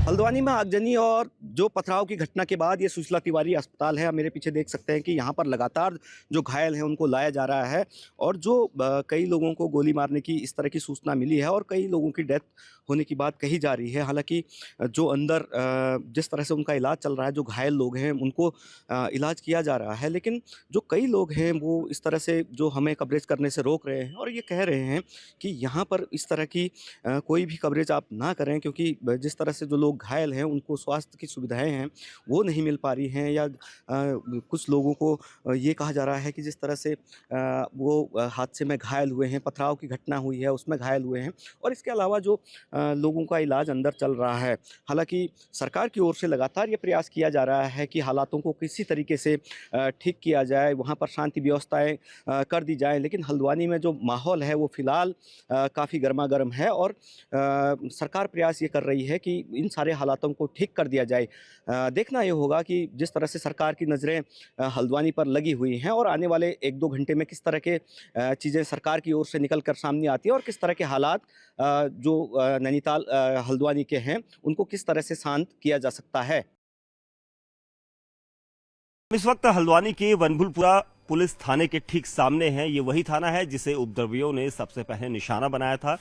हल्द्वानी में आगजनी और जो पथराव की घटना के बाद ये सुशीला तिवारी अस्पताल है। आप मेरे पीछे देख सकते हैं कि यहाँ पर लगातार जो घायल हैं उनको लाया जा रहा है और जो कई लोगों को गोली मारने की इस तरह की सूचना मिली है और कई लोगों की डेथ होने की बात कही जा रही है। हालांकि जो अंदर जिस तरह से उनका इलाज चल रहा है, जो घायल लोग हैं उनको इलाज किया जा रहा है, लेकिन जो कई लोग हैं वो इस तरह से जो हमें कवरेज करने से रोक रहे हैं और ये कह रहे हैं कि यहाँ पर इस तरह की कोई भी कवरेज आप ना करें, क्योंकि जिस तरह से जो लोग घायल हैं उनको स्वास्थ्य की सुविधाएं हैं वो नहीं मिल पा रही हैं, या कुछ लोगों को ये कहा जा रहा है कि जिस तरह से वो हादसे में घायल हुए हैं, पथराव की घटना हुई है उसमें घायल हुए हैं, और इसके अलावा जो लोगों का इलाज अंदर चल रहा है। हालांकि सरकार की ओर से लगातार ये प्रयास किया जा रहा है कि हालातों को किसी तरीके से ठीक किया जाए, वहाँ पर शांति व्यवस्थाएं कर दी जाए, लेकिन हल्द्वानी में जो माहौल है वो फिलहाल काफ़ी गर्मा गर्म है और सरकार प्रयास ये कर रही है कि इन सारे हालातों को ठीक कर दिया जाए। देखना ये होगा कि जिस तरह से सरकार की नज़रें हल्द्वानी पर लगी हुई हैं और आने वाले 1-2 घंटे में किस तरह के चीज़ें सरकार की ओर से निकल कर सामने आती है और किस तरह के हालात जो नैनीताल हल्द्वानी के हैं उनको किस तरह से शांत किया जा सकता है। इस वक्त हल्द्वानी के वनभूलपुरा पुलिस थाने के ठीक सामने है। ये वही थाना है जिसे उपद्रवियों ने सबसे पहले निशाना बनाया था।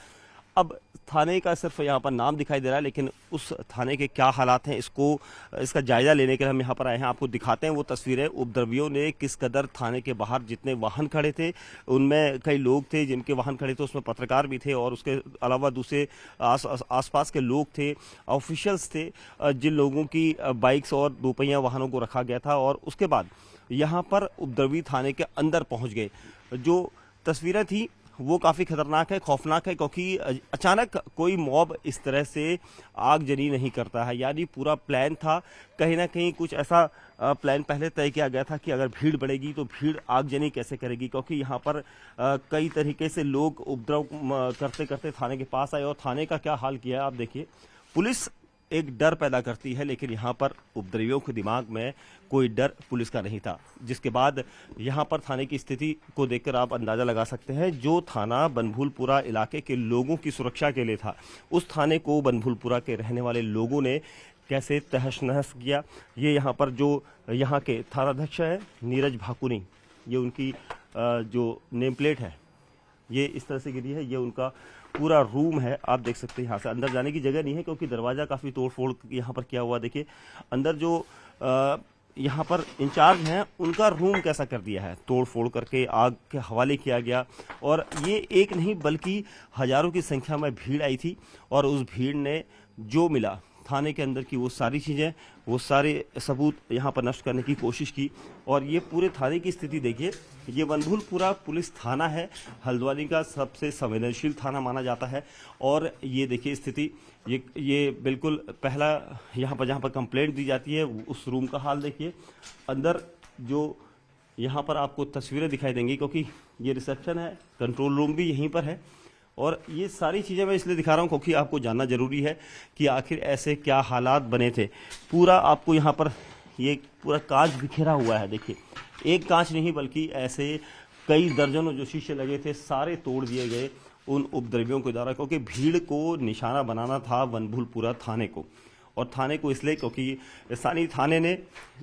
अब थाने का सिर्फ यहाँ पर नाम दिखाई दे रहा है, लेकिन उस थाने के क्या हालात हैं इसका जायजा लेने के लिए हम यहाँ पर आए हैं। आपको दिखाते हैं वो तस्वीरें। उपद्रवियों ने किस कदर थाने के बाहर जितने वाहन खड़े थे, उनमें कई लोग थे जिनके वाहन खड़े थे, उसमें पत्रकार भी थे और उसके अलावा दूसरे आसपास के लोग थे, ऑफिशियल्स थे, जिन लोगों की बाइक्स और दोपहिया वाहनों को रखा गया था। और उसके बाद यहाँ पर उपद्रवी थाने के अंदर पहुँच गए। जो तस्वीरें थी वो काफ़ी खतरनाक है, खौफनाक है, क्योंकि अचानक कोई मॉब इस तरह से आगजनी नहीं करता है। यानी पूरा प्लान था, कहीं ना कहीं कुछ ऐसा प्लान पहले तय किया गया था कि अगर भीड़ बढ़ेगी तो भीड़ आगजनी कैसे करेगी, क्योंकि यहाँ पर कई तरीके से लोग उपद्रव करते करते थाने के पास आए और थाने का क्या हाल किया आप देखिए। पुलिस एक डर पैदा करती है, लेकिन यहाँ पर उपद्रवियों के दिमाग में कोई डर पुलिस का नहीं था, जिसके बाद यहाँ पर थाने की स्थिति को देखकर आप अंदाजा लगा सकते हैं। जो थाना बनभूलपुरा इलाके के लोगों की सुरक्षा के लिए था, उस थाने को बनभूलपुरा के रहने वाले लोगों ने कैसे तहस नहस किया। ये यहाँ पर जो यहाँ के थानाध्यक्ष हैं नीरज भाकुनी, ये उनकी जो नेम प्लेट है ये इस तरह से गिरी है। ये उनका पूरा रूम है, आप देख सकते हैं। यहाँ से अंदर जाने की जगह नहीं है क्योंकि दरवाज़ा काफ़ी तोड़-फोड़ यहाँ पर किया हुआ। देखिए अंदर जो यहाँ पर इंचार्ज हैं उनका रूम कैसा कर दिया है, तोड़-फोड़ करके आग के हवाले किया गया। और ये एक नहीं बल्कि हज़ारों की संख्या में भीड़ आई थी और उस भीड़ ने जो मिला थाने के अंदर की वो सारी चीज़ें, वो सारे सबूत यहाँ पर नष्ट करने की कोशिश की। और ये पूरे थाने की स्थिति देखिए। ये वनभूलपुरा पुलिस थाना है, हल्द्वानी का सबसे संवेदनशील थाना माना जाता है। और ये देखिए स्थिति, ये बिल्कुल पहला यहाँ पर जहाँ पर कंप्लेंट दी जाती है उस रूम का हाल देखिए। अंदर जो यहाँ पर आपको तस्वीरें दिखाई देंगी क्योंकि ये रिसेप्शन है, कंट्रोल रूम भी यहीं पर है। और ये सारी चीज़ें मैं इसलिए दिखा रहा हूँ क्योंकि आपको जानना जरूरी है कि आखिर ऐसे क्या हालात बने थे। पूरा आपको यहाँ पर ये पूरा कांच बिखेरा हुआ है। देखिए एक कांच नहीं बल्कि ऐसे कई दर्जनों जो शीशे लगे थे सारे तोड़ दिए गए उन उपद्रवियों के द्वारा, क्योंकि भीड़ को निशाना बनाना था वनभूलपुरा थाने को। और थाने को इसलिए क्योंकि स्थानीय थाने ने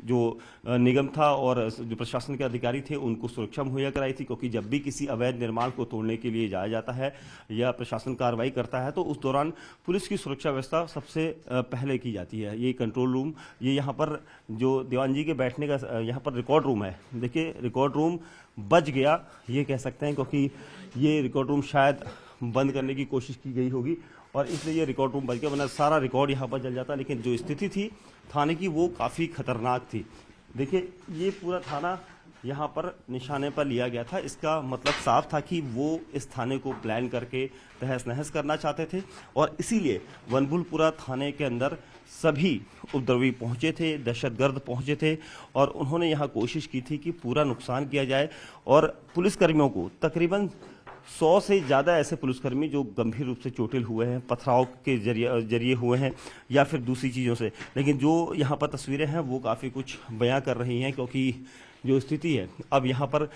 जो निगम था और जो प्रशासन के अधिकारी थे उनको सुरक्षा मुहैया कराई थी, क्योंकि जब भी किसी अवैध निर्माण को तोड़ने के लिए जाया जाता है या प्रशासन कार्रवाई करता है तो उस दौरान पुलिस की सुरक्षा व्यवस्था सबसे पहले की जाती है। ये कंट्रोल रूम, ये यहाँ पर जो दीवान जी के बैठने का यहाँ पर रिकॉर्ड रूम है। देखिए रिकॉर्ड रूम बच गया ये कह सकते हैं, क्योंकि ये रिकॉर्ड रूम शायद बंद करने की कोशिश की गई होगी और इसलिए ये रिकॉर्ड रूम बच गया, वरना सारा रिकॉर्ड यहाँ पर जल जाता। लेकिन जो स्थिति थी थाने की वो काफ़ी खतरनाक थी। देखिए ये पूरा थाना यहाँ पर निशाने पर लिया गया था। इसका मतलब साफ था कि वो इस थाने को प्लान करके तहस नहस करना चाहते थे और इसीलिए वनभूलपुरा थाने के अंदर सभी उपद्रवी पहुँचे थे, दहशतगर्द पहुँचे थे और उन्होंने यहाँ कोशिश की थी कि पूरा नुकसान किया जाए। और पुलिसकर्मियों को तकरीबन 100 से ज़्यादा ऐसे पुलिसकर्मी जो गंभीर रूप से चोटिल हुए हैं, पथराव के जरिए हुए हैं या फिर दूसरी चीज़ों से। लेकिन जो यहाँ पर तस्वीरें हैं वो काफ़ी कुछ बयां कर रही हैं, क्योंकि जो स्थिति है, अब यहाँ पर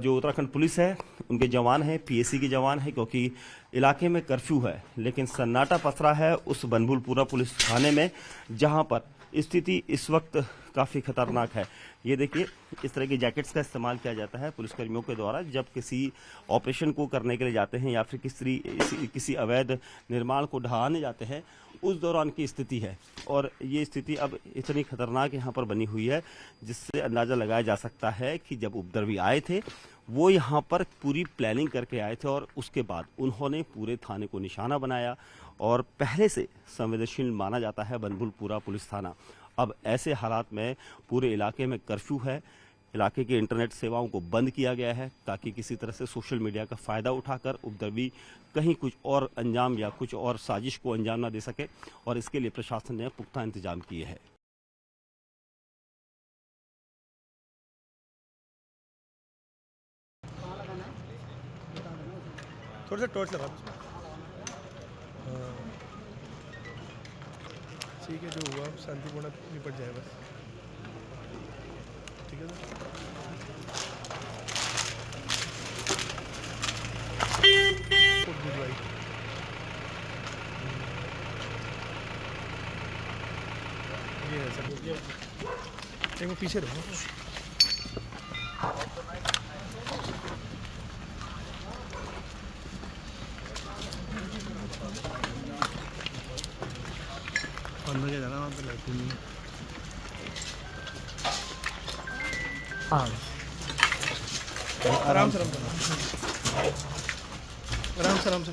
जो उत्तराखंड पुलिस है, उनके जवान हैं, पीएसी के जवान हैं, क्योंकि इलाके में कर्फ्यू है, लेकिन सन्नाटा पसरा है उस बनभूलपुरा पुलिस थाने में, जहां पर स्थिति इस वक्त काफी खतरनाक है। ये देखिए, इस तरह की जैकेट्स का इस्तेमाल किया जाता है पुलिसकर्मियों के द्वारा जब किसी ऑपरेशन को करने के लिए जाते हैं या फिर किसी अवैध निर्माण को ढहाने जाते हैं, उस दौरान की स्थिति है। और ये स्थिति अब इतनी खतरनाक यहाँ पर बनी हुई है, जिससे अंदाजा लगाया जा सकता है कि जब उपद्रवी आए थे, वो यहाँ पर पूरी प्लानिंग करके आए थे और उसके बाद उन्होंने पूरे थाने को निशाना बनाया। और पहले से संवेदनशील माना जाता है बनभूलपुरा पुलिस थाना। अब ऐसे हालात में पूरे इलाके में कर्फ्यू है, इलाके की इंटरनेट सेवाओं को बंद किया गया है, ताकि किसी तरह से सोशल मीडिया का फायदा उठाकर उपद्रवी कहीं कुछ और अंजाम या कुछ और साजिश को अंजाम ना दे सके। और इसके लिए प्रशासन ने पुख्ता इंतजाम किए हैं। थोड़ा सा टॉर्च लगा दो। हाँ, ठीक है, जो हुआ शांतिपूर्ण निपट जाए बस। ठीक है सर। ये है सर, एक वो पीछे रहो। अंदर क्या जाना, वहाँ पे लाइट नहीं है। हाँ, आराम से आराम से।